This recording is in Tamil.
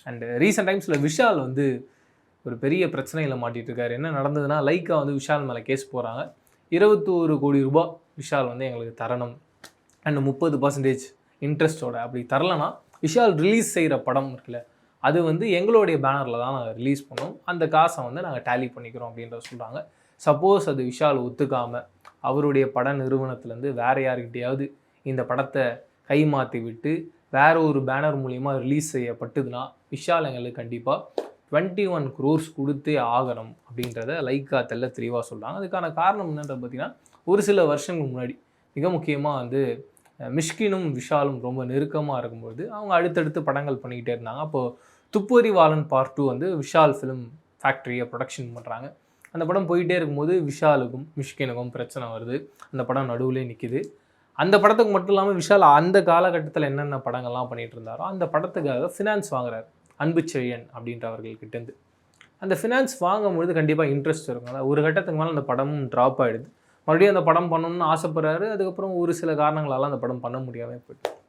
அண்ட் ரீசெண்ட் டைம்ஸில் விஷால் வந்து ஒரு பெரிய பிரச்சனையில் மாட்டிகிட்டு இருக்காரு. என்ன நடந்ததுன்னா, லைக்கா வந்து விஷால் மேலே கேஸ் போகிறாங்க. 21 கோடி ரூபாய் விஷால் வந்து எங்களுக்கு தரணும் அண்ட் 30% இன்ட்ரெஸ்ட்டோட. அப்படி தரலனா விஷால் ரிலீஸ் செய்கிற படம் இருக்குல்ல, அது வந்து எங்களுடைய பேனரில் தான் நாங்கள் ரிலீஸ் பண்ணோம், அந்த காசை வந்து நாங்கள் டேலி பண்ணிக்கிறோம் அப்படின்றத சொல்கிறாங்க. சப்போஸ் அது விஷால் ஒத்துக்காமல் அவருடைய பட நிறுவனத்துலேருந்து வேறு யாருக்கிட்டையாவது இந்த படத்தை கைமாற்றி விட்டு வேறு ஒரு பேனர் மூலிமா ரிலீஸ் செய்யப்பட்டதுன்னா விஷால் எங்களுக்கு கண்டிப்பாக 21 crores கொடுத்தே ஆகணும் அப்படின்றத லைக்கா தெல்ல தெளிவாக சொல்கிறாங்க. அதுக்கான காரணம் என்னன்றது பார்த்தீங்கன்னா, ஒரு சில வருஷங்களுக்கு முன்னாடி மிக முக்கியமாக வந்து மிஷ்கினும் விஷாலும் ரொம்ப நெருக்கமாக இருக்கும்போது அவங்க அடுத்தடுத்து படங்கள் பண்ணிக்கிட்டே இருந்தாங்க. அப்போது துப்பறிவாளன் பார்ட் 2 வந்து விஷால் ஃபிலிம் ஃபேக்ட்ரியை ப்ரொடக்ஷன் பண்ணுறாங்க. அந்த படம் போயிட்டே இருக்கும்போது விஷாலுக்கும் மிஷ்கினுக்கும் பிரச்சனை வருது. அந்த படம் நடுவுலேயே நிற்கிது. அந்த படத்துக்கு மட்டும் இல்லாமல் விஷால் அந்த காலகட்டத்தில் என்னென்ன படங்கள்லாம் பண்ணிகிட்டு இருந்தாரோ அந்த படத்துக்காக ஃபினான்ஸ் வாங்குறாரு அன்பு செழியன் அப்படின்றவர்கள்கிட்டேருந்து. அந்த ஃபினான்ஸ் வாங்கும்பொழுது கண்டிப்பாக இன்ட்ரெஸ்ட் இருக்கும். ஒரு கட்டத்துக்கு மேலே அந்த படமும் ட்ராப் ஆகிடுது. மறுபடியும் அந்த படம் பண்ணணும்னு ஆசைப்படுறாரு. அதுக்கப்புறம் ஒரு சில காரணங்களால் அந்த படம் பண்ண முடியாமல் போயிட்டு.